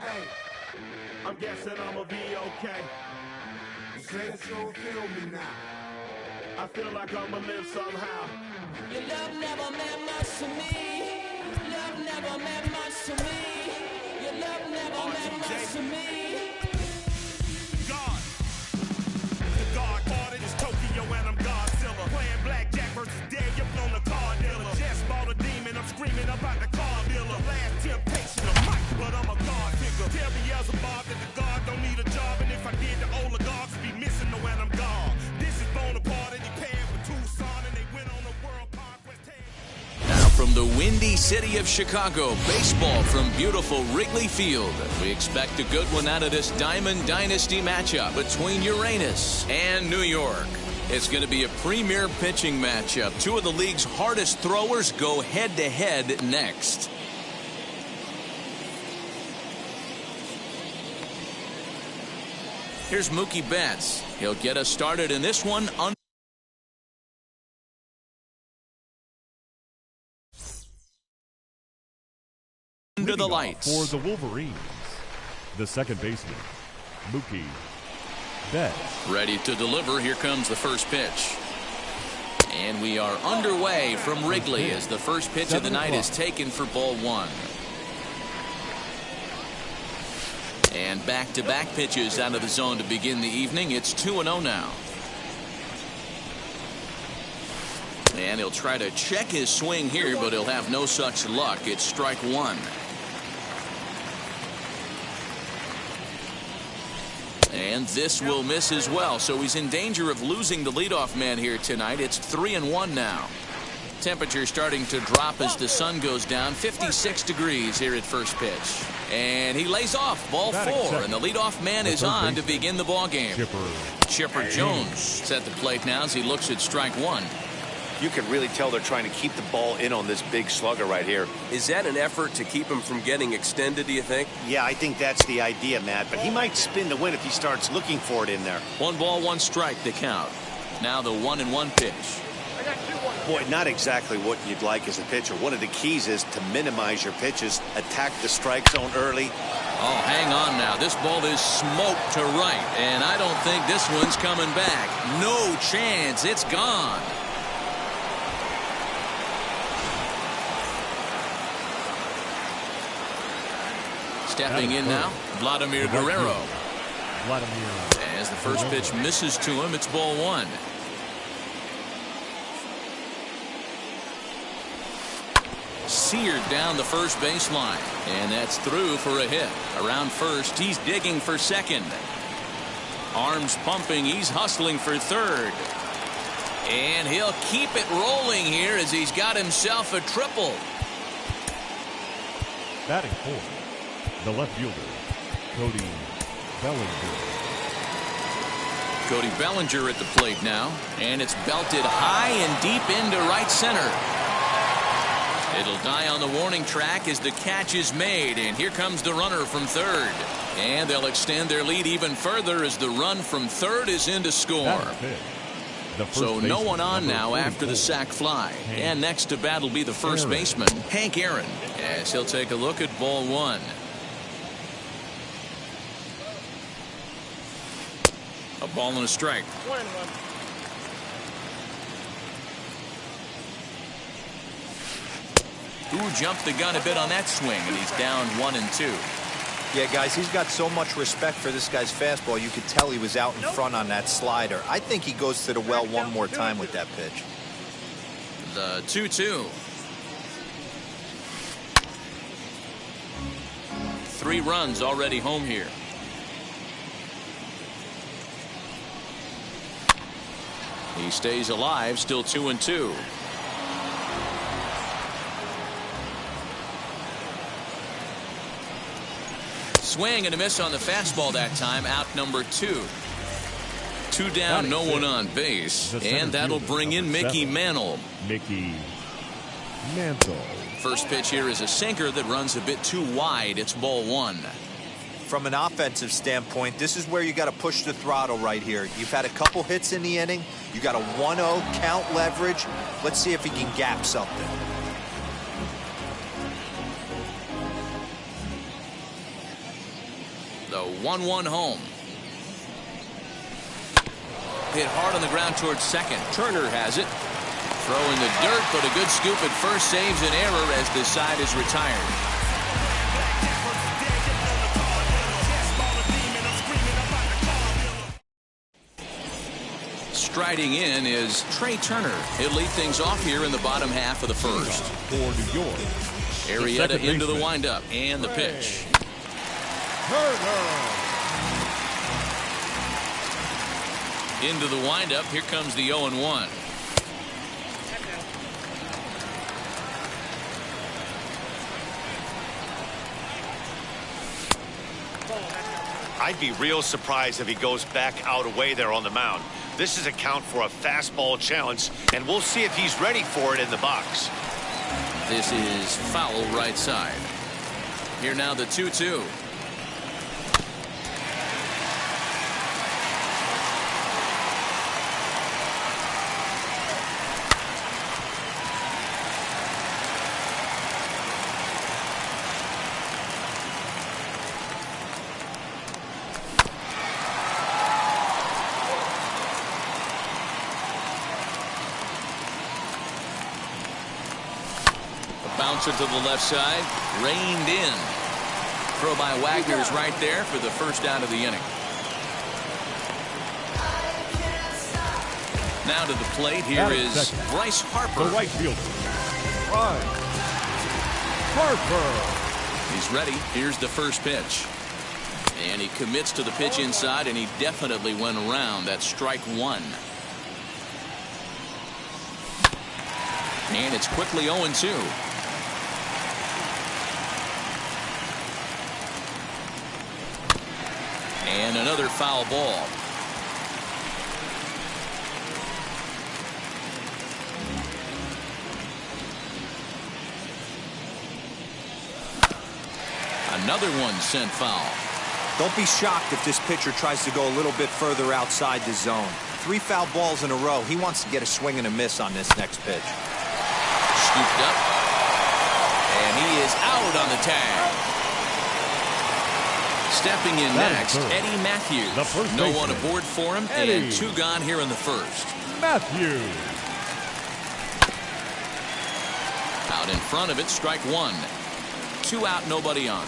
Hey, I'm guessing I'ma be okay. Say that you don't feel me now. I feel like I'ma live somehow. Your love never meant much to me. Love never meant much to me. Your love never meant much to me. God. The God parted is Tokyo and I'm Godzilla. Playing blackjack versus Daniel on the car dealer. Just bought a demon, I'm screaming about the car dealer. Last temptation of Mike, but I'm a God figure. Tell Beelzebub that the God don't need a job. And if I did, the oligarchs would be missing the when I'm gone. This is Bonaparte and he paired with Tucson and they went on a world conquest. Now from the windy city of Chicago, baseball from beautiful Wrigley Field. We expect a good one out of this Diamond Dynasty matchup between Uranus and New York. It's going to be a premier pitching matchup. Two of the league's hardest throwers go head-to-head next. Here's Mookie Betts. He'll get us started in this one under the lights. For the Wolverines, the second baseman, Mookie Betts. Ready to deliver. Here comes the first pitch. And we are underway from Wrigley as the first pitch of the night is taken for ball one. And back-to-back pitches out of the zone to begin the evening. It's 2-0 now. And he'll try to check his swing here, but he'll have no such luck. It's strike one. And this will miss as well, so he's in danger of losing the leadoff man here tonight. It's 3-1 now. Temperature starting to drop as the sun goes down. 56 degrees here at first pitch. And he lays off ball four, and the leadoff man is on to begin the ball game. Chipper Jones at the plate now as he looks at strike one. You can really tell they're trying to keep the ball in on this big slugger right here. Is that an effort to keep him from getting extended, do you think? Yeah, I think that's the idea, Matt. But he might spin to win if he starts looking for it in there. 1-1 strike to count. Now the 1-1 pitch. Boy, not exactly what you'd like as a pitcher. One of the keys is to minimize your pitches, attack the strike zone early. Oh, hang on now. This ball is smoked to right, and I don't think this one's coming back. No chance. It's gone. Stepping in now, Vladimir Guerrero. As the first pitch misses to him, it's ball one. Seared down the first baseline, and that's through for a hit. Around first, he's digging for second. Arms pumping, he's hustling for third. And he'll keep it rolling here as he's got himself a triple. Batting fourth, the left fielder, Cody Bellinger. Cody Bellinger at the plate now, and it's belted high and deep into right center. It'll die on the warning track as the catch is made, and here comes the runner from third. And they'll extend their lead even further as the run from third is in to score. So no one on now after the sac fly. And next to bat will be the first baseman, Hank Aaron, as he'll take a look at ball one. A ball and a strike. 1-1. Who jumped the gun a bit on that swing, and he's down 1-2. Yeah, guys, he's got so much respect for this guy's fastball. You could tell he was out in front on that slider. I think he goes to the well one more time with that pitch. The 2-2. 3 runs already home here. He stays alive, still 2-2. Swing and a miss on the fastball that time. Out number 2. 2 down, no one on base. And that'll bring in Mickey Mantle. Mickey Mantle. First pitch here is a sinker that runs a bit too wide. It's ball one. From an offensive standpoint, this is where you got to push the throttle right here. You've had a couple hits in the inning. You got a 1-0 count leverage. Let's see if he can gap something. The 1-1 home. Hit hard on the ground towards second. Turner has it. Throw in the dirt, but a good scoop at first saves an error as the side is retired. Striding in is Trey Turner. He'll lead things off here in the bottom half of the first. For New York, Arrieta into the windup and the pitch. Into the windup. Here comes the 0-1. I'd be real surprised if he goes back out away there on the mound. This is a count for a fastball challenge, and we'll see if he's ready for it in the box. This is foul right side. Here now the 2-2. Bouncer to the left side, reined in. Throw by Wagner's right there for the first out of the inning. Now to the plate, here is Bryce Harper. The right fielder, Bryce Harper. He's ready. Here's the first pitch. And he commits to the pitch inside, and he definitely went around. That's strike one. And it's quickly 0-2. And another foul ball. Another one sent foul. Don't be shocked if this pitcher tries to go a little bit further outside the zone. 3 foul balls in a row. He wants to get a swing and a miss on this next pitch. Scooped up. And he is out on the tag. Stepping in next, Eddie Matthews. No one aboard for him, and 2 gone here in the first. Matthews. Out in front of it, strike one. 2 out, nobody on.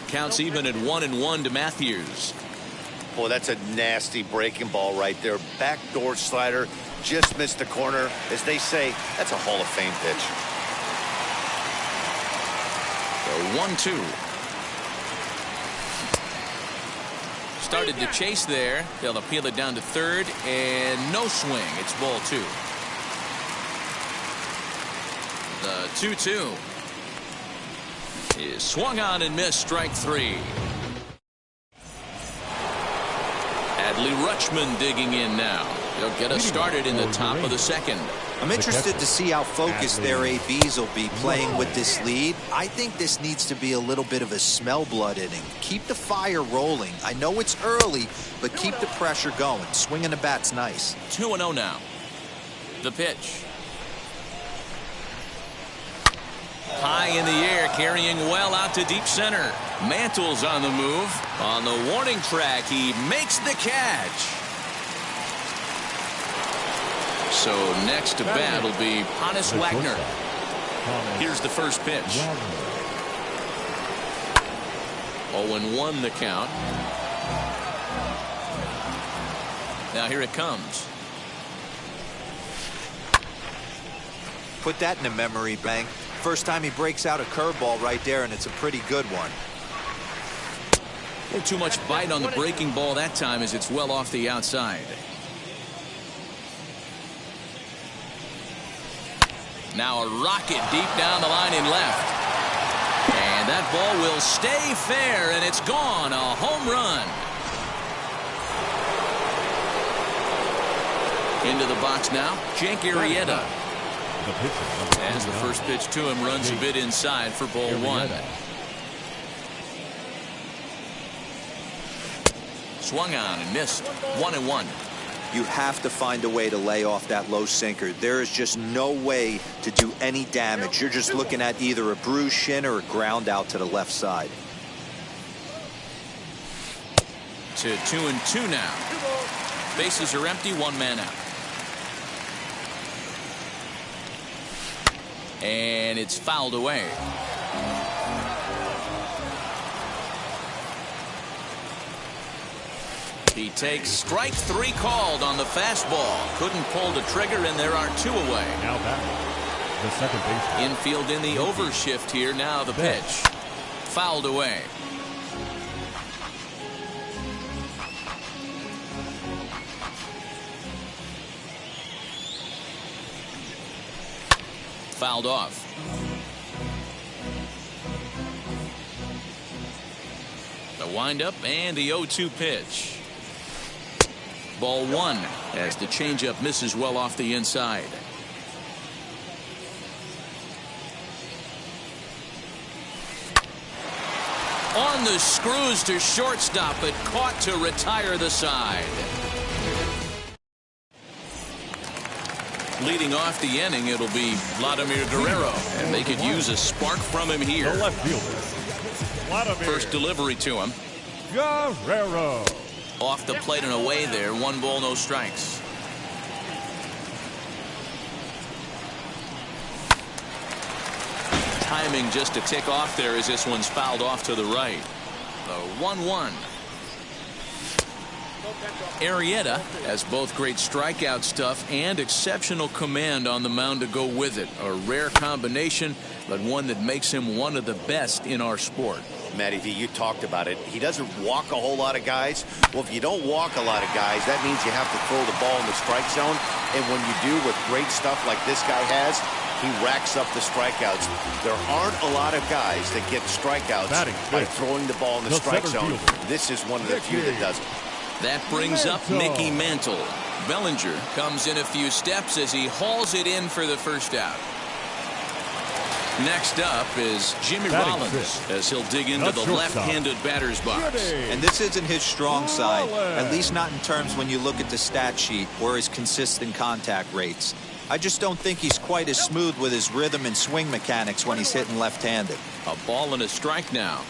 Counts even at 1-1 to Matthews. Boy, that's a nasty breaking ball right there. Backdoor slider, just missed the corner. As they say, that's a Hall of Fame pitch. The 1-2. Started to chase there. They'll appeal it down to third, and no swing. It's ball 2. The 2-2 is swung on and missed, strike 3. Adley Rutschman digging in now. They'll get us started in the top of the second. I'm interested to see how focused their ABs will be playing with this lead. I think this needs to be a little bit of a smell blood inning. Keep the fire rolling. I know it's early, but keep the pressure going. Swinging the bat's nice. 2-0 now. The pitch. High in the air, carrying well out to deep center. Mantle's on the move. On the warning track, he makes the catch. So next to bat will be Honus Wagner. Here's the first pitch. 0-1 the count. Now here it comes. Put that in a memory bank. First time he breaks out a curveball right there, and it's a pretty good one. A little too much bite on the breaking ball that time as it's well off the outside. Now a rocket deep down the line in left. And that ball will stay fair, and it's gone. A home run. Into the box now, Jake Arrieta. As the first pitch to him runs a bit inside for ball 1. Swung on and missed. 1-1. You have to find a way to lay off that low sinker. There is just no way to do any damage. You're just looking at either a bruised shin or a ground out to the left side. To 2-2 now. Bases are empty, one man out. And it's fouled away. He takes strike 3 called on the fastball. Couldn't pull the trigger, and there are 2 away. Now back, the second baseman. Infield in the overshift here. Now the pitch. Fouled away. Fouled off. The windup and the 0-2 pitch. Ball 1 as the changeup misses well off the inside. On the screws to shortstop, but caught to retire the side. Leading off the inning, it'll be Vladimir Guerrero, and they could use a spark from him here. The left fielder, Vladimir First delivery to him. Guerrero. Off the plate and away there. 1 ball, no strikes. Timing just a tick off there as this one's fouled off to the right. The 1-1. Arrieta has both great strikeout stuff and exceptional command on the mound to go with it. A rare combination, but one that makes him one of the best in our sport. Matty V, you talked about it. He doesn't walk a whole lot of guys. Well, if you don't walk a lot of guys, that means you have to throw the ball in the strike zone. And when you do with great stuff like this guy has, he racks up the strikeouts. There aren't a lot of guys that get strikeouts by throwing the ball in the strike zone. This is one of the few that does it. That brings up Mickey Mantle. Bellinger comes in a few steps as he hauls it in for the first out. Next up is Jimmy Rollins as he'll dig into the left-handed batter's box. And this isn't his strong side, at least not in terms when you look at the stat sheet or his consistent contact rates. I just don't think he's quite as smooth with his rhythm and swing mechanics when he's hitting left-handed. A ball and a strike now.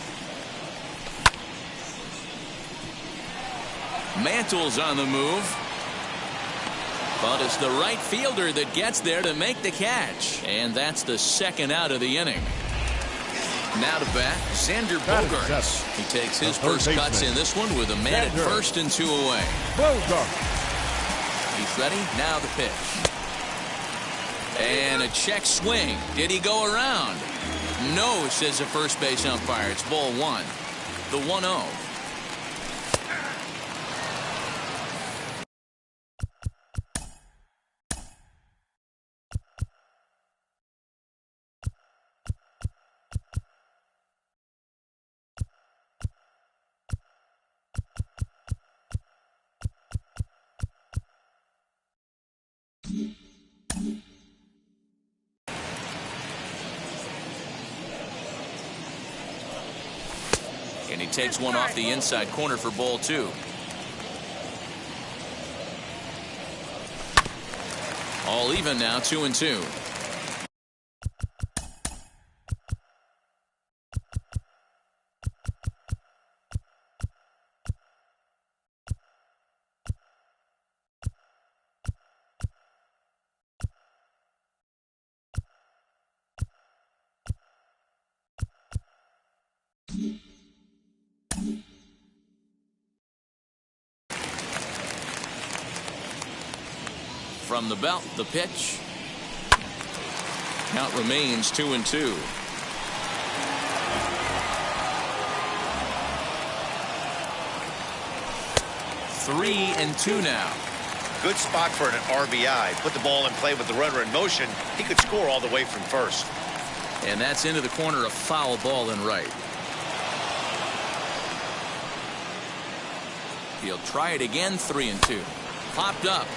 Mantle's on the move. But it's the right fielder that gets there to make the catch. And that's the second out of the inning. Now to bat, Xander Bogaerts. He takes his first cuts in this one with a man at first and 2 away. He's ready. Now the pitch. And a check swing. Did he go around? No, says the first base umpire. It's ball 1. The 1-0. And he takes one off the inside corner for ball 2. All even now, 2-2. From the belt, the pitch. Count remains 2-2. 3-2 now. Good spot for an RBI. Put the ball in play with the runner in motion. He could score all the way from first. And that's into the corner, a foul ball in right. He'll try it again, 3-2. Popped up.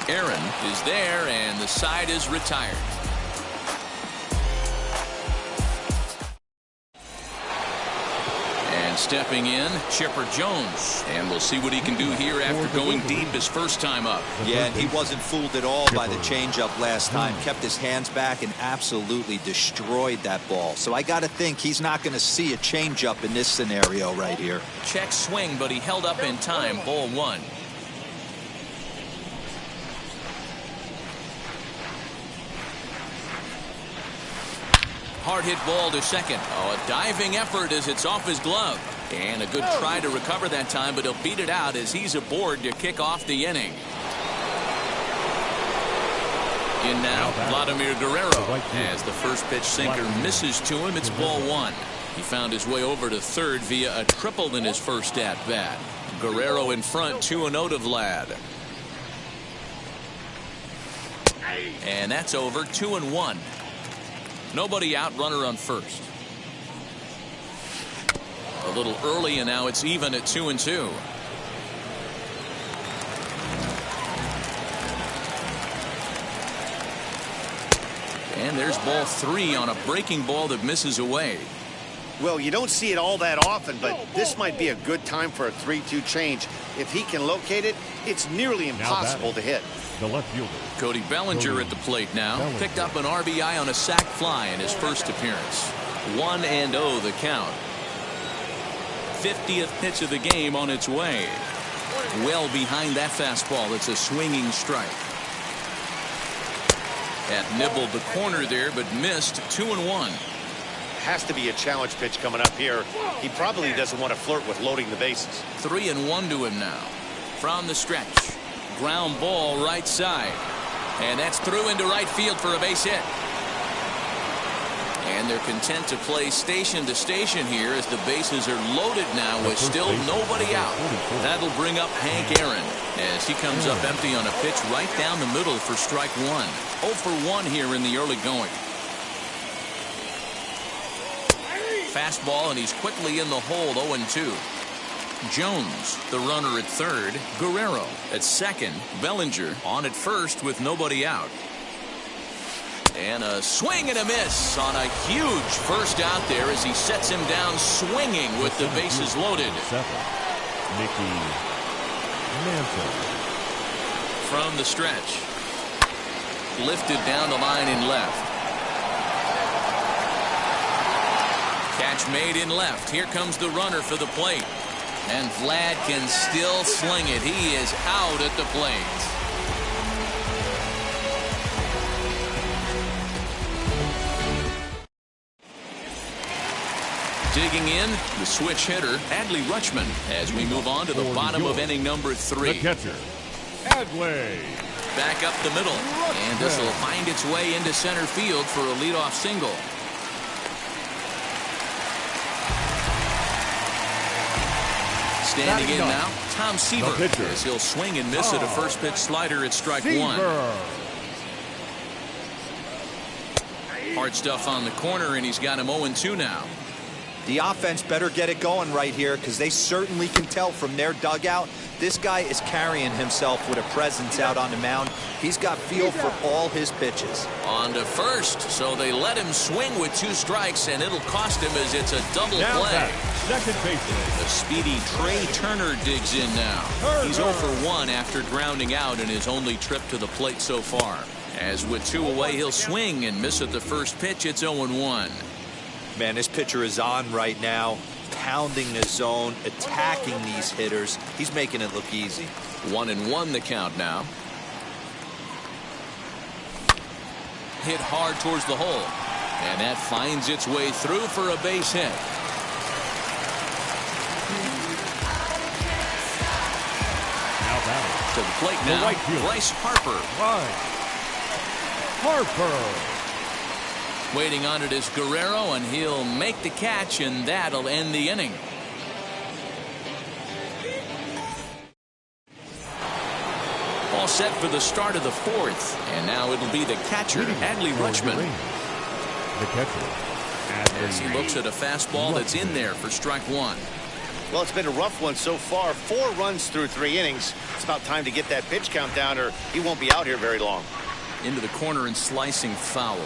Aaron is there, and the side is retired. And stepping in, Chipper Jones. And we'll see what he can do here after going deep his first time up. Yeah, and he wasn't fooled at all by the changeup last time. Kept his hands back and absolutely destroyed that ball. So I got to think he's not going to see a changeup in this scenario right here. Check swing, but he held up in time. Ball one. Hard hit ball to second. Oh, a diving effort as it's off his glove. And a good try to recover that time, but he'll beat it out as he's aboard to kick off the inning. In now, Vladimir Guerrero. As the first pitch sinker misses to him, it's ball one. He found his way over to third via a triple in his first at-bat. Guerrero in front, 2-0 to Vlad. And that's over, 2-1. Nobody out, runner on first. A little early, and now it's even at 2-2. And there's ball three on a breaking ball that misses away. Well, you don't see it all that often, but this might be a good time for a 3-2 change. If he can locate it, it's nearly impossible to hit. The left fielder, Cody Bellinger at the plate now. Picked up an RBI on a sac fly in his first appearance. 1-0 the count. 50th pitch of the game on its way. Well behind that fastball. It's a swinging strike. That nibbled the corner there, but missed. 2-1. Has to be a challenge pitch coming up here. He probably doesn't want to flirt with loading the bases. 3-1 to him now. From the stretch. Ground ball right side. And that's through into right field for a base hit. And they're content to play station to station here as the bases are loaded now with still nobody out. That'll bring up Hank Aaron as he comes up empty on a pitch right down the middle for strike one. 0 for 1 here in the early going. Fastball, and he's quickly in the hole. 0-2. Jones, the runner at third. Guerrero at second. Bellinger on at first with nobody out. And a swing and a miss on a huge first out there as he sets him down swinging with the bases loaded. Mickey Mantle. From the stretch. Lifted down the line in left. Catch made in left. Here comes the runner for the plate. And Vlad can still sling it. He is out at the plate. Digging in, the switch hitter, Adley Rutschman, as we move on to the bottom of inning number 3. The catcher, Adley. Back up the middle. And this will find its way into center field for a leadoff single. Standing in now, Tom Seaver, as he'll swing and miss at a first pitch slider at strike one. Hard stuff on the corner, and he's got him 0-2 now. The offense better get it going right here because they certainly can tell from their dugout this guy is carrying himself with a presence out on the mound. He's got feel for all his pitches. On to first, so they let him swing with 2 strikes, and it'll cost him as it's a double play. Second baseman. The speedy Trey Turner digs in now. He's 0 for 1 after grounding out in his only trip to the plate so far. As with 2 away, he'll swing and miss at the first pitch. It's 0-1. Man, this pitcher is on right now, pounding the zone, attacking these hitters. He's making it look easy. 1-1 the count now. Hit hard towards the hole. And that finds its way through for a base hit. Now batting. To the plate now, right fielder, Bryce Harper. Harper. Waiting on it is Guerrero, and he'll make the catch, and that'll end the inning. All set for the start of the 4th, and now it'll be the catcher, Adley Rutschman. The catcher, As he looks at a fastball that's in there for strike one. Well, it's been a rough one so far. 4 runs through 3 innings. It's about time to get that pitch count down, or he won't be out here very long. Into the corner and slicing foul.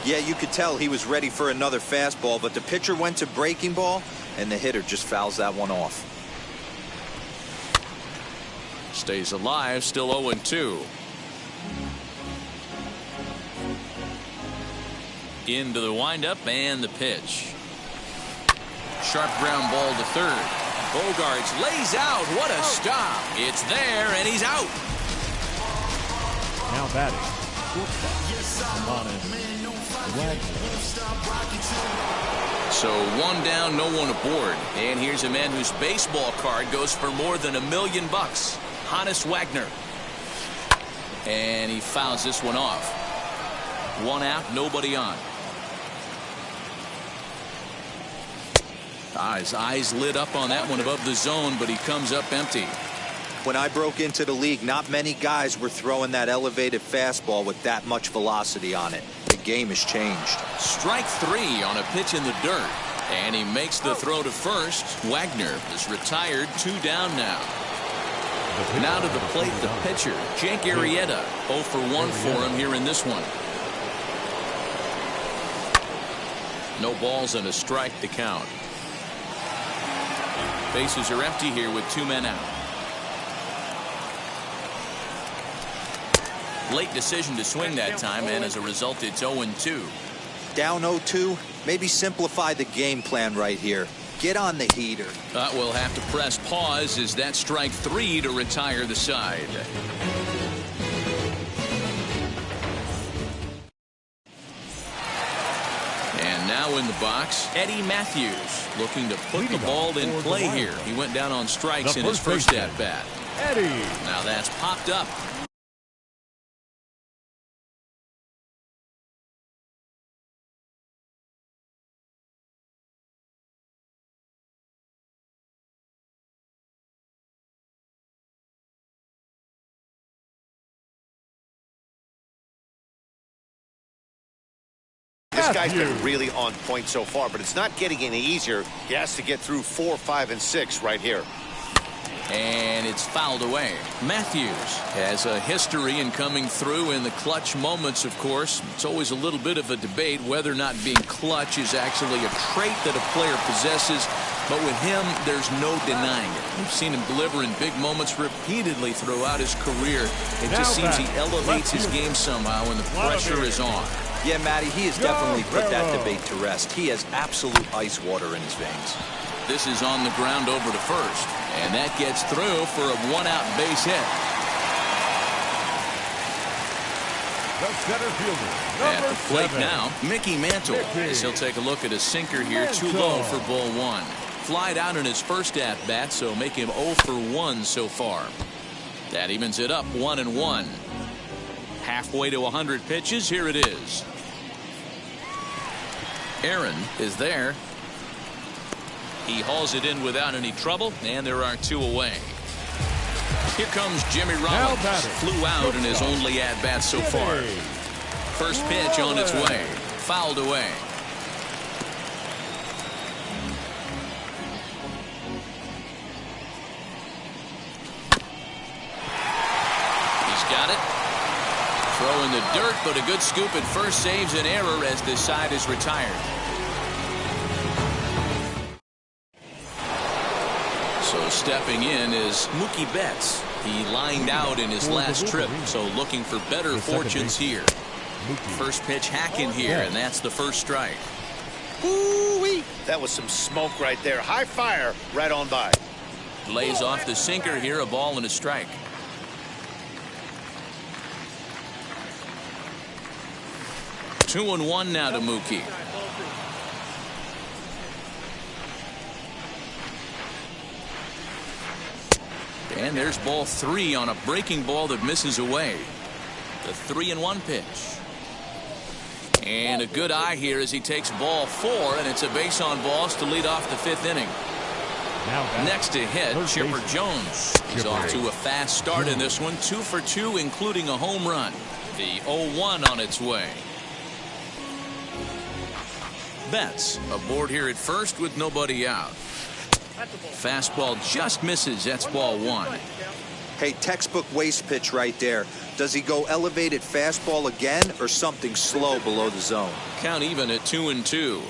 Yeah, you could tell he was ready for another fastball, but the pitcher went to breaking ball. and the hitter just fouls that one off. Stays alive, still 0-2. Into the windup and the pitch. Sharp ground ball to third. Bogaerts lays out. What a stop. It's there, and he's out. Now batting, shortstop, Honest Wagner. So one down, no one aboard. And here's a man whose baseball card goes for more than $1 million. Honest Wagner. And he fouls this one off. One out, nobody on. His eyes lit up on that one above the zone, but he comes up empty. When I broke into the league, not many guys were throwing that elevated fastball with that much velocity on it. The game has changed. Strike 3 on a pitch in the dirt. And he makes the throw to first. Wagner is retired, 2 down now. Now to the plate, the pitcher, Jake Arrieta. 0 for 1 for him here in this one. No balls and a strike to count. Bases are empty here with 2 men out. Late decision to swing that time, and as a result, it's 0-2. Down 0-2, maybe simplify the game plan right here. Get on the heater. We'll have to press pause as that strike 3 to retire the side. And now in the box, Eddie Matthews looking to put the ball in play here. He went down on strikes in his first at-bat. Eddie. Now that's popped up. This guy's been really on point so far, but it's not getting any easier. He has to get through 4, 5, and 6 right here. And it's fouled away. Matthews has a history in coming through in the clutch moments, of course. It's always a little bit of a debate whether or not being clutch is actually a trait that a player possesses. But with him, there's no denying it. We've seen him deliver in big moments repeatedly throughout his career. It just seems he elevates his game somehow when the pressure is on. Yeah, Matty, he has definitely put that debate to rest. He has absolute ice water in his veins. This is on the ground over to first, and that gets through for a 1-out base hit. The center fielder, At the plate now, Mickey Mantle, as he'll take a look at a sinker here, too low for ball 1. Flied out in his first at-bat, so make him 0 for 1 so far. That evens it up 1-1. Halfway to 100 pitches, here it is. Aaron is there. He hauls it in without any trouble, and there are 2 away. Here comes Jimmy Rollins. Flew out in his only at-bat so far. First pitch on its way. Fouled away. He's got it. Throw in the dirt, but a good scoop at first saves an error as this side is retired. So stepping in is Mookie Betts. He lined out in his last trip, so looking for better fortunes here. First pitch hack in here, and that's the first strike. Ooh-wee. That was some smoke right there. High fire right on by. Lays off the sinker here, a ball and a strike. 2-1 now to Mookie. And there's ball 3 on a breaking ball that misses away. The 3-1 pitch. And a good eye here as he takes ball 4, and it's a base on balls to lead off the 5th inning. Next to hit, Chipper Jones. He's off to a fast start in this one. 2 for 2, including a home run. The 0-1 on its way. Betts aboard here at first with nobody out. Fastball just misses. That's ball 1. Hey, textbook waste pitch right there. Does he go elevated fastball again or something slow below the zone? Count even at 2-2.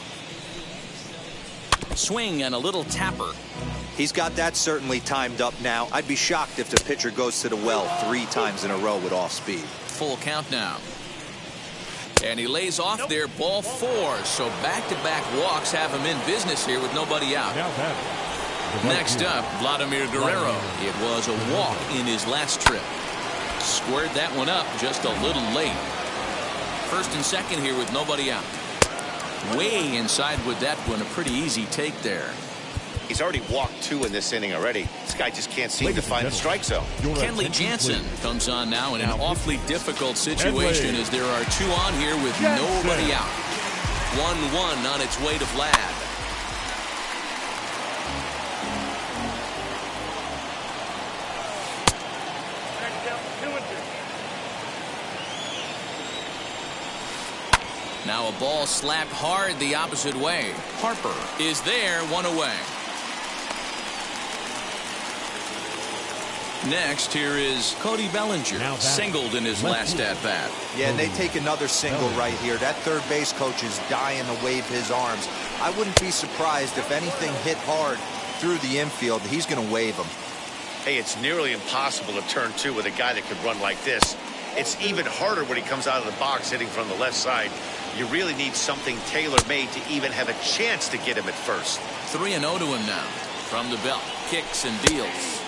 Swing and a little tapper. He's got that certainly timed up now. I'd be shocked if the pitcher goes to the well 3 times in a row with off speed. Full count now. And he lays off there, ball 4. So back-to-back walks have him in business here with nobody out. Now batting. Next up, Vladimir Guerrero. It was a walk in his last trip. Squared that one up just a little late. First and second here with nobody out. Way inside with that one. A pretty easy take there. He's already walked 2 in this inning already. This guy just can't seem to find the strike zone. Kenley Jansen comes on now in an awfully difficult situation as there are 2 on here with nobody out. 1-1 on its way to Vlad. Now a ball slapped hard the opposite way. Harper is there, 1 away. Next, here is Cody Bellinger, singled in his last at-bat. Yeah, and they take another single right here. That third base coach is dying to wave his arms. I wouldn't be surprised if anything hit hard through the infield. He's going to wave them. Hey, it's nearly impossible to turn 2 with a guy that could run like this. It's even harder when he comes out of the box hitting from the left side. You really need something tailor-made to even have a chance to get him at first. 3-0 to him now. From the belt, kicks and deals.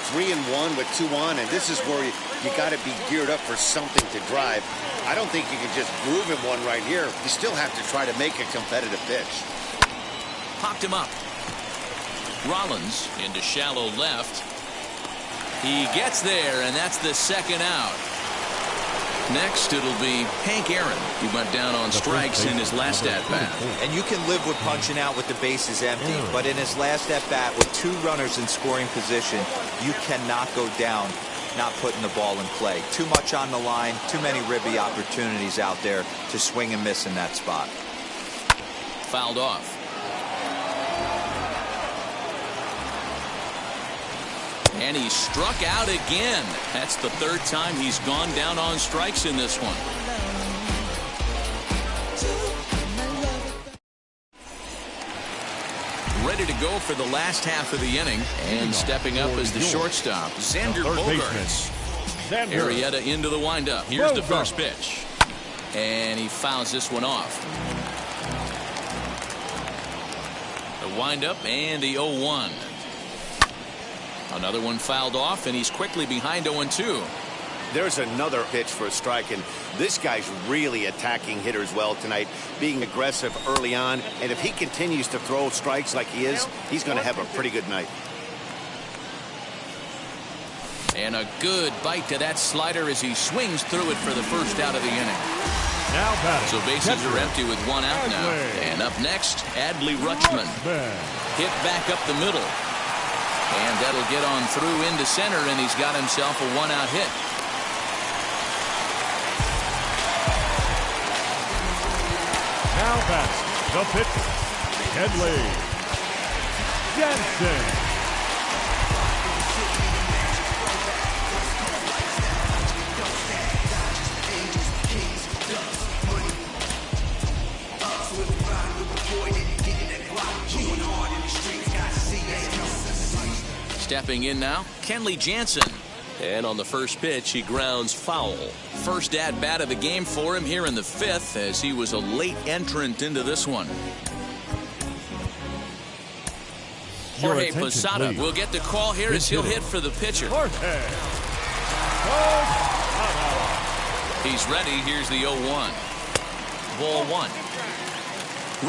3-1 with 2 on, and this is where you got to be geared up for something to drive. I don't think you can just groove him one right here. You still have to try to make a competitive pitch. Popped him up. Rollins into shallow left. He gets there, and that's the second out. Next, it'll be Hank Aaron. He went down on strikes in his last at-bat. And you can live with punching out with the bases empty, but in his last at-bat with 2 runners in scoring position, you cannot go down not putting the ball in play. Too much on the line, too many ribby opportunities out there to swing and miss in that spot. Fouled off. And he struck out again. That's the 3rd time he's gone down on strikes in this one. Ready to go for the last half of the inning. And stepping up as the shortstop, Xander Bogaerts. Arrieta into the windup. Here's the first pitch. And he fouls this one off. The windup and the 0-1. Another one fouled off, and he's quickly behind 0-2. There's another pitch for a strike, and this guy's really attacking hitters well tonight, being aggressive early on. And if he continues to throw strikes like he is, he's going to have a pretty good night. And a good bite to that slider as he swings through it for the first out of the inning. Now batting. So bases are empty with 1 out now. And up next, Adley Rutschman. Hit back up the middle. And that'll get on through into center, and he's got himself a 1-out hit. Now bats the pitcher, Kenley Jansen. Stepping in now, Kenley Jansen. And on the first pitch, he grounds foul. First at-bat of the game for him here in the 5th, as he was a late entrant into this one. Jorge Posada will get the call here as he'll hit for the pitcher. He's ready. Here's the 0-1. Ball 1.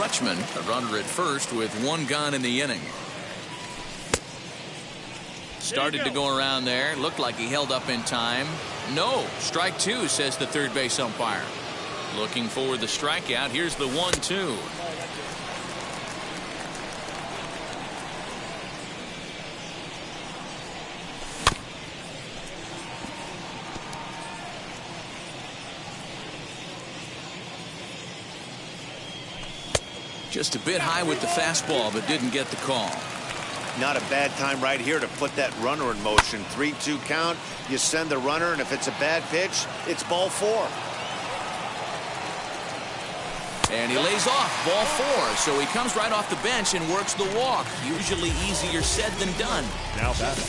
Rutschman, a runner at first with 1 gone in the inning. Started to go around there. Looked like he held up in time. No. Strike 2, says the third base umpire. Looking for the strikeout. Here's the 1-2. Just a bit high with the fastball, but didn't get the call. Not a bad time right here to put that runner in motion. 3-2 count. You send the runner, and if it's a bad pitch, it's ball 4. And he lays off, ball 4. So he comes right off the bench and works the walk. Usually easier said than done. Now batting.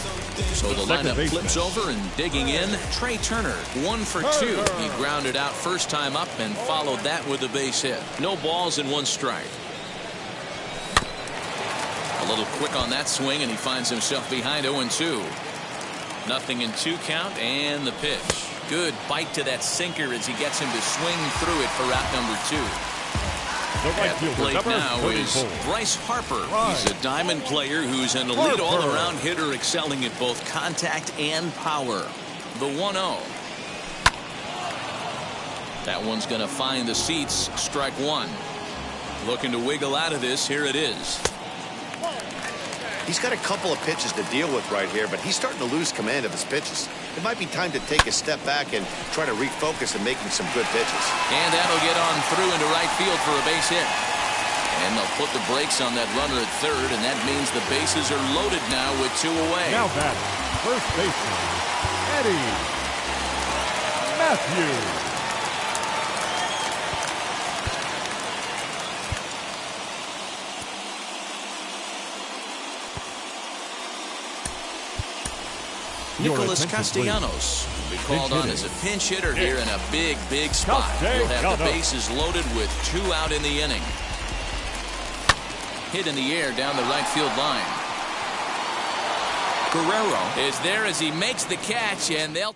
So the Second lineup baseman. flips over and digging in, Trey Turner. 1 for 2. He grounded out first time up and followed that with a base hit. No balls and 1 strike. A little quick on that swing, and he finds himself behind 0-2. 0-2 count, and the pitch. Good bite to that sinker as he gets him to swing through it for out number 2. The right At the fielder, plate number now is 34. Bryce Harper. Right. He's a diamond player who's an elite Harper. all-around hitter, excelling at both contact and power. The 1-0. That one's going to find the seats. Strike 1. Looking to wiggle out of this. Here it is. He's got a couple of pitches to deal with right here, but he's starting to lose command of his pitches. It might be time to take a step back and try to refocus on making some good pitches. And that'll get on through into right field for a base hit. And they'll put the brakes on that runner at third, and that means the bases are loaded now with 2 away. Now batting. First baseman, Eddie Matthews. Your Nicholas attention, Castellanos will be called on as a pinch hitter here in a big spot. He'll have the bases loaded with 2 out in the inning. Hit in the air down the right field line. Guerrero is there as he makes the catch, and they'll...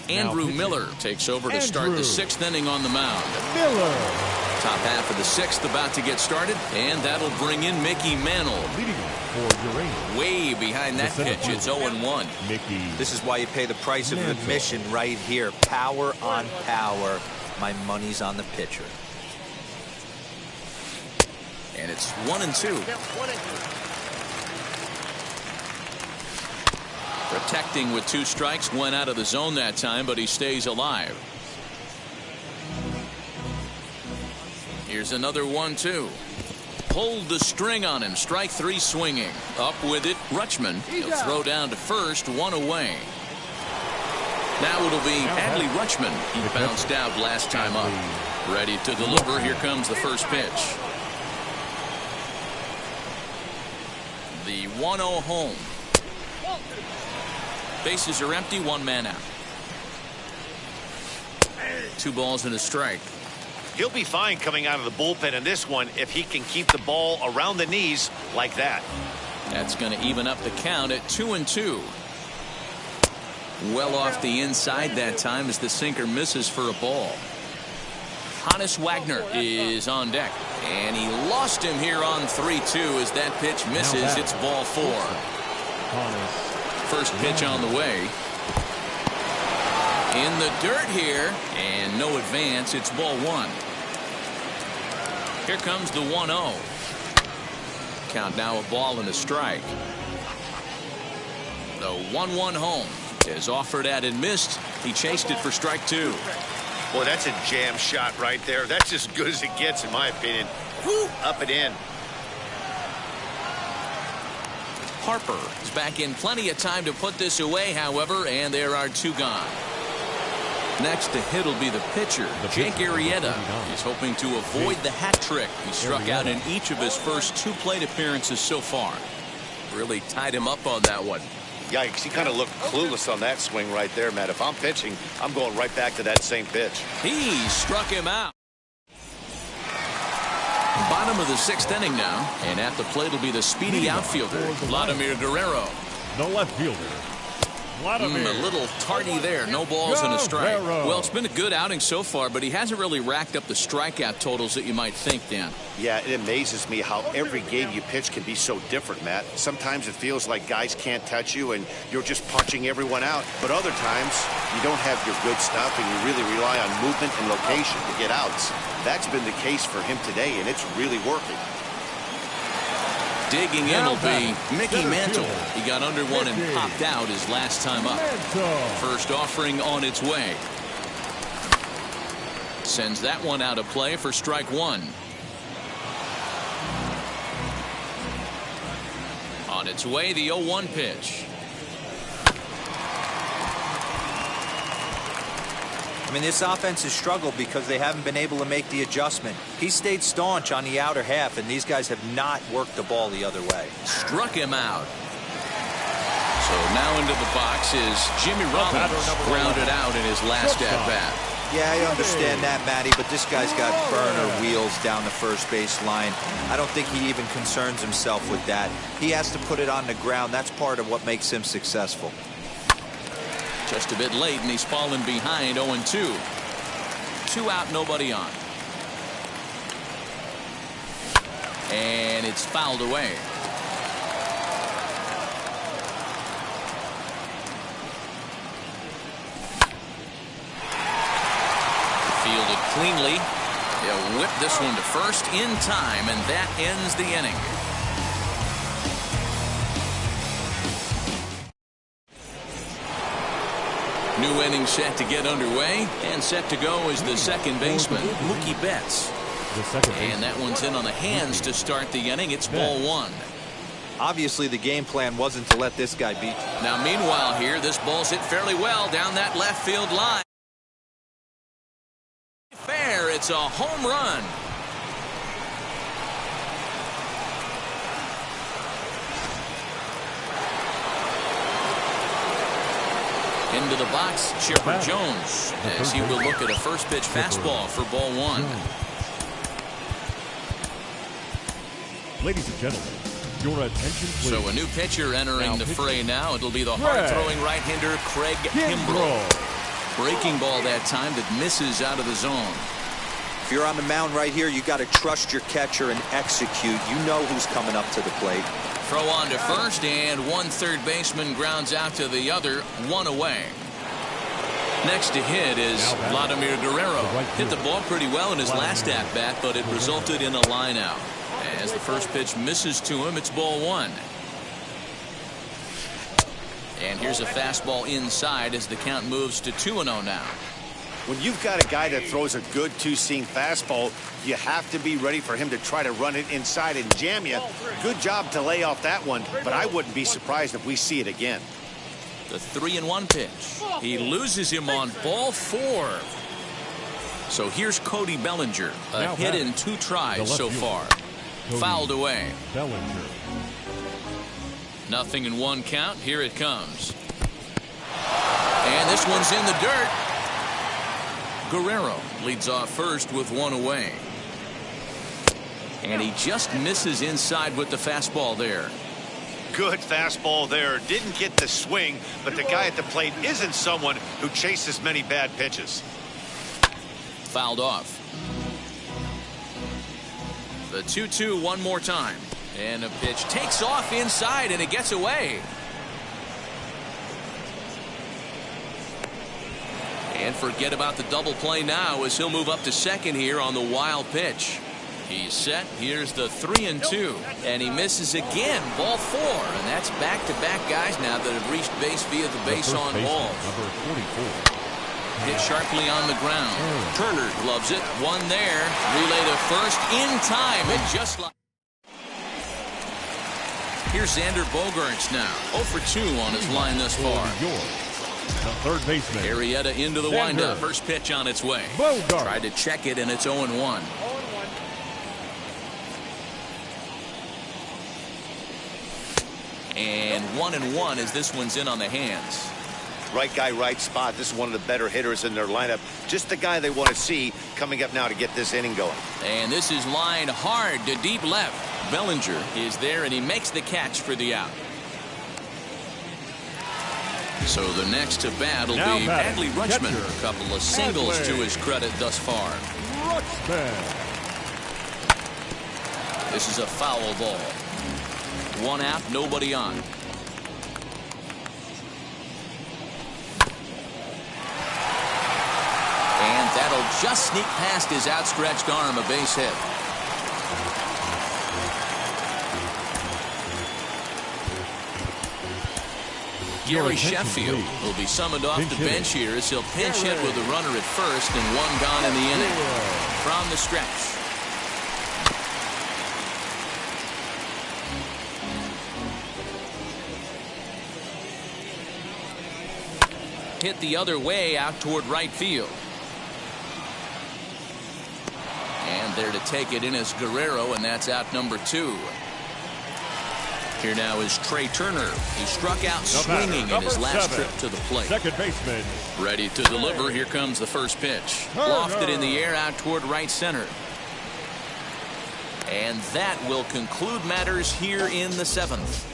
Andrew pitching. Miller takes over to start the Andrew 6th inning on the mound. Miller. Top half of the 6th about to get started, and that'll bring in Mickey Mantle. Leading for Urania. Way behind that The center pitch. It's 0-1. Mickey. This is why you pay the price of Mantle. admission right here. Power on power. My money's on the pitcher. And it's 1-2. Protecting with 2 strikes, went out of the zone that time, but he stays alive. Here's another 1-2. Pulled the string on him. Strike 3 swinging. Up with it, Rutschman. He'll throw down to first, 1 away. Now it'll be Adley Rutschman. He bounced out last time up. Ready to deliver. Here comes the first pitch. The 1-0 home. Bases are empty, 1 man out. 2 balls and a strike. He'll be fine coming out of the bullpen in this one if he can keep the ball around the knees like that. That's going to even up the count at 2-2. Well off the inside that time as the sinker misses for a ball. Honus Wagner is on deck, and he lost him here on 3-2 as that pitch misses. It's ball 4. Honus. First pitch on the way. In the dirt here, and no advance. It's ball 1. Here comes the 1-0. Count now a ball and a strike. The 1-1 home is offered at and missed. He chased it for strike 2. Boy, that's a jam shot right there. That's as good as it gets, in my opinion. Woo, up and in. Harper is back in plenty of time to put this away, however, and there are 2 gone. Next to hit will be the pitcher, Jake Arrieta. He's hoping to avoid the hat trick. He struck out in each of his first 2 plate appearances so far. Really tied him up on that one. Yikes, he kind of looked clueless on that swing right there, Matt. If I'm pitching, I'm going right back to that same pitch. He struck him out. Bottom of the 6th inning now, and at the plate will be the speedy outfielder, Vladimir Guerrero. The left fielder, Vladimir. A little tardy there. No balls and a strike. Guerrero. Well, it's been a good outing so far, but he hasn't really racked up the strikeout totals that you might think, Dan. Yeah, it amazes me how every game you pitch can be so different, Matt. Sometimes it feels like guys can't touch you and you're just punching everyone out. But other times, you don't have your good stuff and you really rely on movement and location to get outs. That's been the case for him today, and it's really working. Digging in will be Mickey Center Mantle. fielder. He got under one and Mickey. popped out his last time up. Mantle. First offering on its way. Sends that one out of play for strike 1. On its way, the 0-1 pitch. I mean, this offense has struggled because they haven't been able to make the adjustment. He stayed staunch on the outer half, and these guys have not worked the ball the other way. Struck him out. So now into the box is Jimmy Rollins, grounded out in his last at-bat. Yeah, I understand that, Matty, but this guy's got burner wheels down the first base line. I don't think he even concerns himself with that. He has to put it on the ground. That's part of what makes him successful. Just a bit late, and he's fallen behind 0-2. 2 out, nobody on. And it's fouled away. Fielded cleanly. He'll whip this one to first in time, and that ends the inning. New inning set to get underway, and set to go is the second baseman, Mookie Betts. And that one's in on the hands to start the inning. It's ball 1. Obviously, the game plan wasn't to let this guy beat. Now, meanwhile here, this ball's hit fairly well down that left field line. Fair, it's a home run. Into the box, Chipper Jones, as he will look at a first pitch fastball for ball 1. Ladies and gentlemen, your attention please. So a new pitcher entering the fray now. It'll be the hard-throwing right-hander Craig Kimbrell. Breaking ball that time that misses out of the zone. If you're on the mound right here, you got to trust your catcher and execute. You know who's coming up to the plate. Throw on to first, and one third baseman grounds out to the other, 1 away. Next to hit is Vladimir Guerrero. Hit the ball pretty well in his last at-bat, but it resulted in a line out. As the first pitch misses to him, it's ball 1. And here's a fastball inside as the count moves to 2-0 now. When you've got a guy that throws a good two-seam fastball, you have to be ready for him to try to run it inside and jam you. Good job to lay off that one, but I wouldn't be surprised if we see it again. The 3-1 pitch. He loses him on ball 4. So here's Cody Bellinger. A hit in 2 tries so far. Fouled away. Bellinger. 0-1 count. Here it comes. And this one's in the dirt. Guerrero leads off first with 1 away. And he just misses inside with the fastball there. Good fastball there. Didn't get the swing, but the guy at the plate isn't someone who chases many bad pitches. Fouled off. The 2-2 one more time. And the pitch takes off inside, and it gets away. And forget about the double play now as he'll move up to second here on the wild pitch. He's set. Here's the 3-2. And he misses again. Ball 4. And that's back-to-back guys now that have reached base via the base on balls. Number 44. Hit sharply on the ground. Turner gloves it. 1 there. Relay to first in time. And just like... Here's Xander Bogaerts now. 0 for 2 on his line thus far. The third baseman. Arrieta into the windup. First pitch on its way. Bogaerts. Tried to check it, and it's 0-1. And 1-1 as this one's in on the hands. Right guy, right spot. This is one of the better hitters in their lineup. Just the guy they want to see coming up now to get this inning going. And this is lined hard to deep left. Bellinger is there, and he makes the catch for the out. So the next to bat will be Adley Rutschman. A couple of singles to his credit thus far. This is a foul ball. 1 out, nobody on. And that'll just sneak past his outstretched arm, a base hit. Gary Sheffield will be summoned off the bench here as he'll pinch hit with a runner at first and 1 gone in the inning. From the stretch. hit the other way out toward right field. And there to take it in is Guerrero, and that's out number 2. Here now is Trey Turner. He struck out swinging in his last trip to the plate. Second baseman. Ready to deliver. Here comes the first pitch. Lofted in the air out toward right center. And that will conclude matters here in the 7th.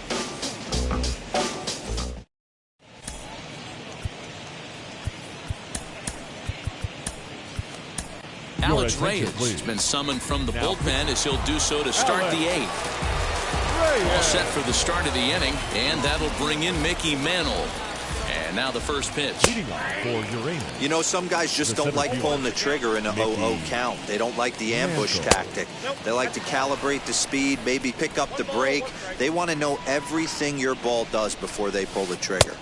Alex Reyes has been summoned from the bullpen as he'll do so to start the 8th. All set for the start of the inning, and that'll bring in Mickey Mantle. And now the first pitch. You know, some guys just don't like pulling the trigger in a 0-0 count. They don't like the ambush tactic. They like to calibrate the speed, maybe pick up the break. They want to know everything your ball does before they pull the trigger.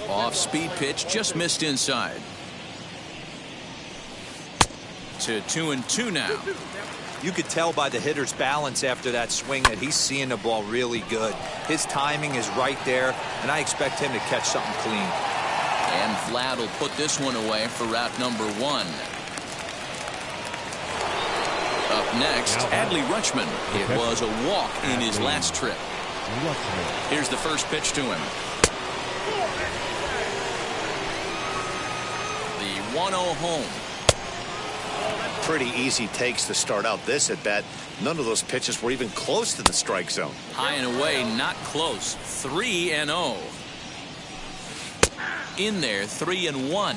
Off-speed pitch, just missed inside. To 2-2 now. You could tell by the hitter's balance after that swing that he's seeing the ball really good. His timing is right there, and I expect him to catch something clean. And Vlad will put this one away for route number 1. Up next, Adley Rutschman. It was a walk in his last trip. Here's the first pitch to him. The 1-0 home. Pretty easy takes to start out this at bat. None of those pitches were even close to the strike zone. High and away, not close. 3-0. In there, 3-1.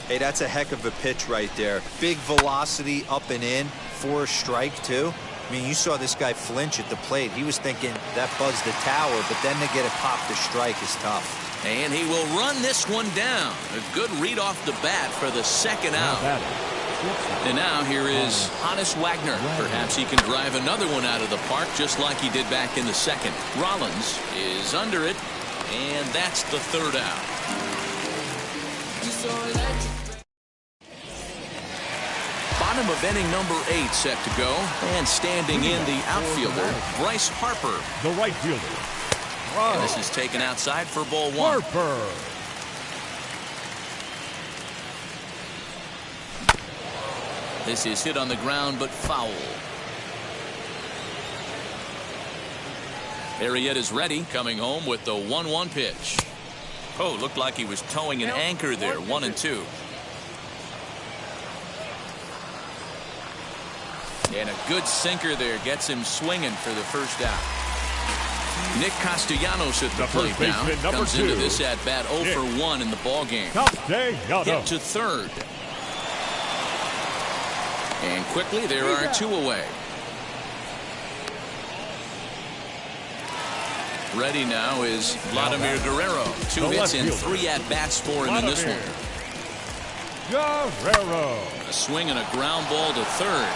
Hey, that's a heck of a pitch right there. Big velocity up and in for a strike too. I mean, you saw this guy flinch at the plate. He was thinking that buzzed the tower, but then to get it popped to strike is tough. And he will run this one down. A good read off the bat for the second out. And now here is Honus Wagner. Perhaps he can drive another one out of the park just like he did back in the second. Rollins is under it, and that's the third out. Bottom of inning number 8 set to go. And standing in the outfielder, Bryce Harper. The right fielder. And this is taken outside for ball 1. Harper. This is hit on the ground, but foul. Arrieta's ready, coming home with the 1-1 pitch. Oh, looked like he was towing an anchor there. 1-2. And a good sinker there gets him swinging for the first out. Nick Castellanos at the plate now. Comes into this at bat 0 for 1 in the ball game. Hit to third. And quickly, there are 2 away. Ready now is Vladimir Guerrero. 2 hits and 3 at-bats for him in this one. Guerrero. A swing and a ground ball to third.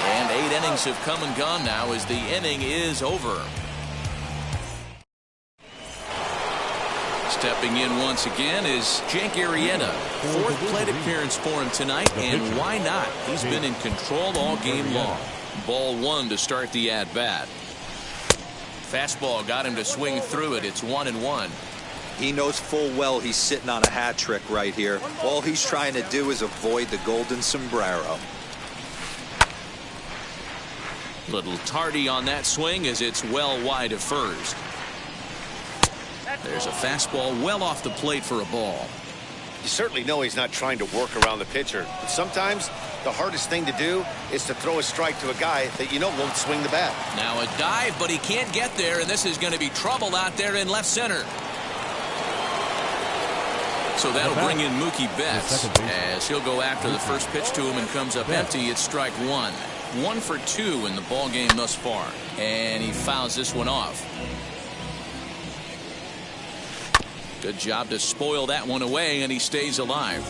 And 8 innings have come and gone now as the inning is over. Stepping in once again is Jake Arrieta. 4th plate appearance for him tonight, and why not? He's been in control all game long. Ball 1 to start the at-bat. Fastball got him to swing through it. It's 1-1. He knows full well he's sitting on a hat trick right here. All he's trying to do is avoid the golden sombrero. Little tardy on that swing as it's well wide of first. There's a fastball well off the plate for a ball. You certainly know he's not trying to work around the pitcher, but sometimes the hardest thing to do is to throw a strike to a guy that you know won't swing the bat. Now a dive, but he can't get there, and this is going to be trouble out there in left center. So that'll bring in Mookie Betts as he'll go after the first pitch to him and comes up empty. It's strike 1. 1 for 2 in the ball game thus far, and he fouls this one off. Good job to spoil that one away, and he stays alive.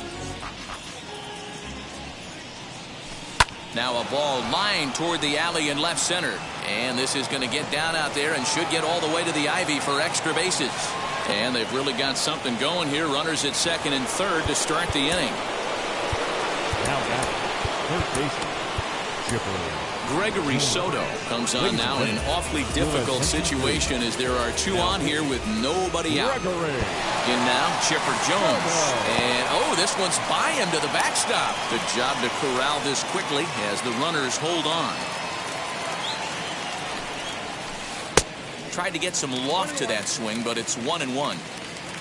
Now a ball lined toward the alley in left center, and this is going to get down out there and should get all the way to the ivy for extra bases. And they've really got something going here. Runners at second and third to start the inning. Now back, third baseman, Chipper Gregory Soto comes on now in an awfully difficult situation as there are two on here with nobody out. In now, Chipper Jones. And, oh, this one's by him to the backstop. Good job to corral this quickly as the runners hold on. Tried to get some loft to that swing, but it's 1-1.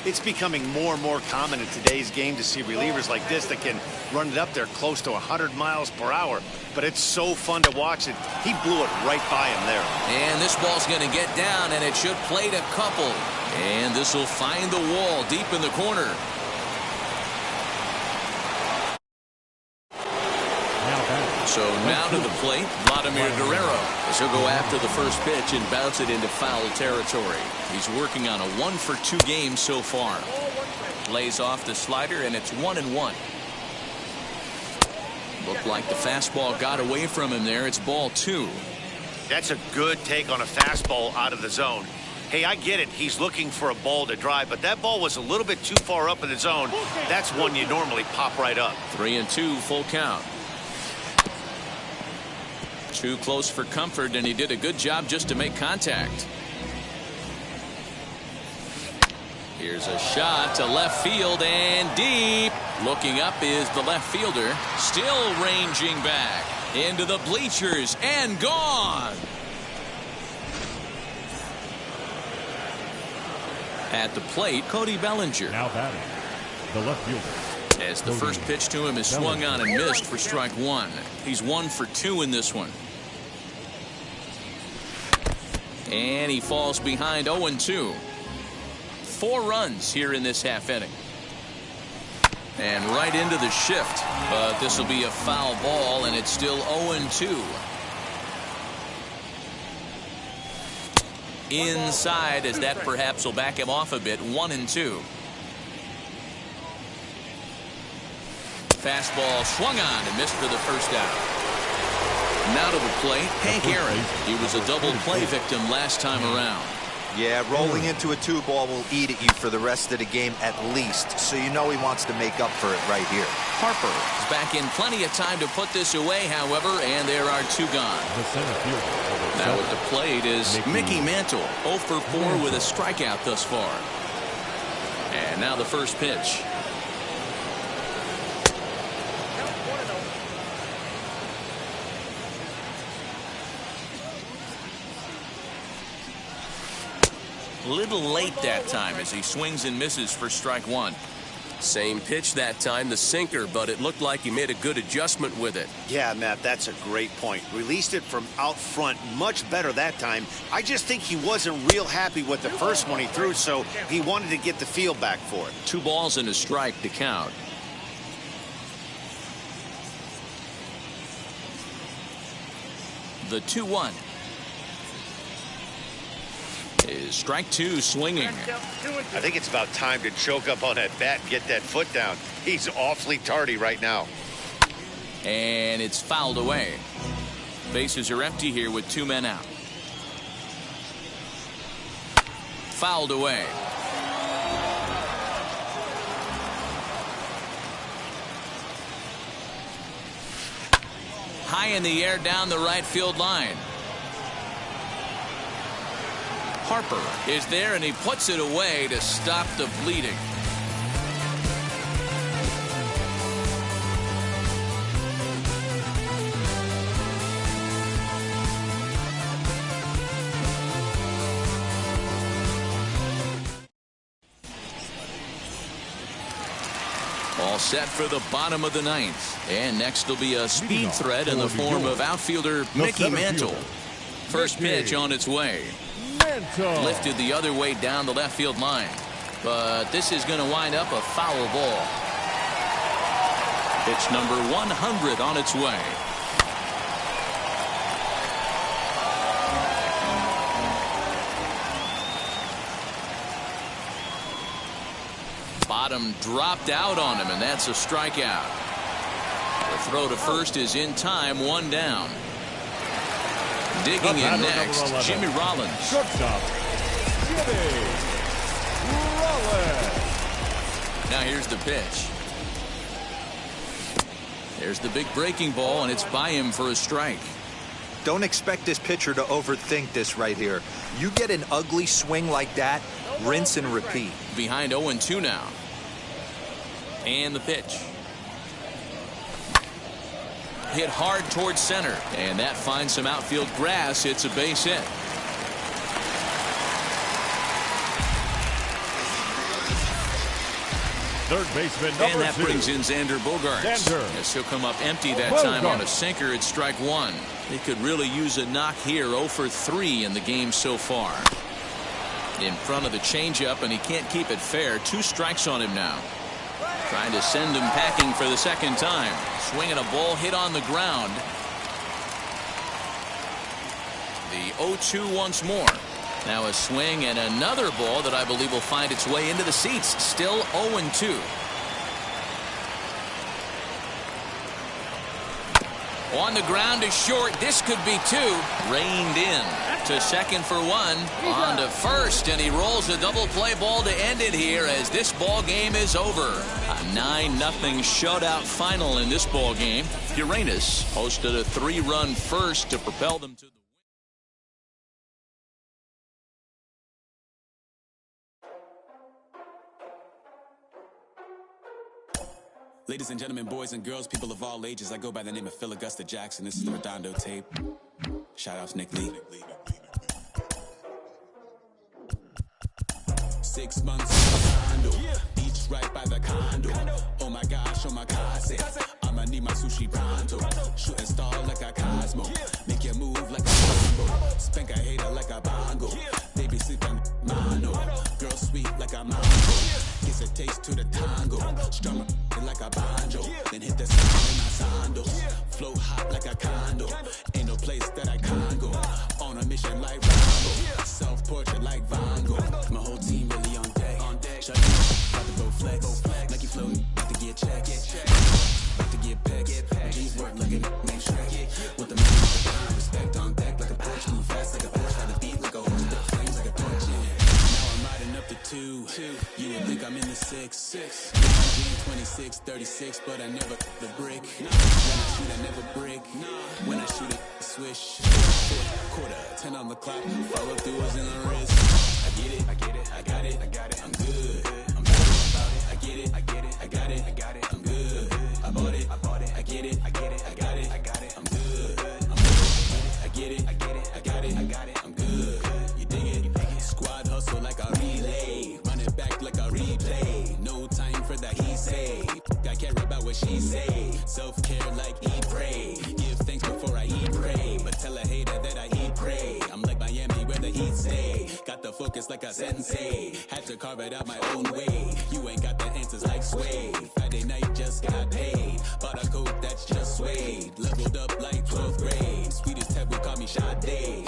It's becoming more and more common in today's game to see relievers like this that can run it up there close to 100 miles per hour. But it's so fun to watch it. He blew it right by him there. And this ball's going to get down, and it should plate a couple. And this will find the wall deep in the corner. So now to the plate, Vladimir Guerrero. As he'll go after the first pitch and bounce it into foul territory. He's working on a 1-for-2 game so far. Lays off the slider, and it's 1-1. Looked like the fastball got away from him there. It's ball 2. That's a good take on a fastball out of the zone. Hey, I get it. He's looking for a ball to drive, but that ball was a little bit too far up in the zone. That's one you normally pop right up. 3-2, full count. Too close for comfort, and he did a good job just to make contact. Here's a shot to left field and deep. Looking up is the left fielder, still ranging back into the bleachers and gone. At the plate, Cody Bellinger. Now batting, the left fielder. As the first pitch to him is swung on and missed for strike 1. He's 1 for 2 in this one. And he falls behind 0-2. 4 runs here in this half inning. And right into the shift. But this will be a foul ball, and it's still 0-2. Inside, as that perhaps will back him off a bit. 1-2. Fastball swung on and missed for the first out. Now to the plate, Hank Aaron. He was a double play victim last time around. Yeah, rolling into a 2-ball will eat at you for the rest of the game at least, so you know he wants to make up for it right here. Harper is back in plenty of time to put this away, however, and there are 2 gone. Now at the plate is Mickey Mantle, 0 for 4 with a strikeout thus far. And now the first pitch. Little late that time as he swings and misses for strike 1. Same pitch that time, the sinker, but it looked like he made a good adjustment with it. Yeah, Matt, that's a great point. Released it from out front much better that time. I just think he wasn't real happy with the first one he threw, so he wanted to get the feel back for it. 2 balls and a strike to count. The 2-1. Is strike 2 swinging. I think it's about time to choke up on that bat and get that foot down. He's awfully tardy right now. And it's fouled away. Bases are empty here with 2 men out. Fouled away. High in the air down the right field line. Harper is there, and he puts it away to stop the bleeding. All set for the bottom of the 9th. And next will be a speed threat in the form of outfielder Mickey Mantle. First pitch on its way. Lifted the other way down the left field line. But this is going to wind up a foul ball. Pitch number 100 on its way. Bottom dropped out on him, and that's a strikeout. The throw to first is in time, 1 down. Digging in next, Jimmy Rollins. Shortstop, Jimmy Rollins. Now here's the pitch. There's the big breaking ball, and it's by him for a strike. Don't expect this pitcher to overthink this right here. You get an ugly swing like that, rinse and repeat. Behind 0-2 now. And the pitch. Hit hard towards center, and that finds some outfield grass. It's a base hit. Third baseman, number 2. And that brings in Xander Bogaerts. Yes, he'll come up empty that time on a sinker. It's strike one. He could really use a knock here. 0 for 3 in the game so far. In front of the changeup, and he can't keep it fair. 2 strikes on him now. Trying to send him packing for the second time. Swinging a ball hit on the ground. The 0-2 once more. Now a swing and another ball that I believe will find its way into the seats. Still 0-2. On the ground to short. This could be 2. Reined in to second for 1. On to first, and he rolls a double play ball to end it here as this ball game is over. A 9-0 shutout final in this ball game. Uranus hosted a 3-run first to propel them to the Ladies and gentlemen, boys and girls, people of all ages, I go by the name of Phil Augusta Jackson. This is the Redondo tape. Shout out to Nick Lee. 6 months in the condo, beach right by the condo. Oh my gosh, oh my God, I'ma need my sushi pronto. Shooting star like a Cosmo, make you move like a combo. Spank a hater like a bongo. They be sleeping mono. Girl sweet like a mango. Gives a taste to the tango. Strum like a banjo. Then hit the sound in my sandals. Flow hot like a condo. Ain't no place that I can't go. On a mission like Rambo. Self-portrait like Van Gogh. My whole team really on deck. Shut up, about to go flex. Like you floating, about to get checked. About to get pegged. G's work like a make Shrek. With the man with the time, respect on deck like a Porsche. Move fast like a Porsche. Got the beat like a horse. The flames like a torch. Now I'm riding up to 2. You would think I'm in the 6. 26, 36, but I never the brick. When I shoot, I never break. When I shoot, I swish. Quarter, 10 on the clock. Follow through is in the wrist. I get it, I get it, I got it, I got it. I'm good. I'm good about it. I get it, I get it, I got it, I got it. I'm good. I bought it, I bought it. I get it, I get it, I got it, I got it. I'm good. I'm good. I get it, I get it, I got it, I got it. I'm good. You dig it? Squad hustle like a relay. Run it back like a replay. No time for that he say. I care about what she say. Self-care like eat, pray. Give thanks before I eat, pray. But tell a hater that I eat, pray. I'm like Miami where the heat stay. Got the focus like a sensei. Had to carve it out my own way. You ain't got the answers like Sway. Friday night just got paid. Bought a coat that's just suede. Leveled up like 12th grade. Sweetest taboo call me Sade.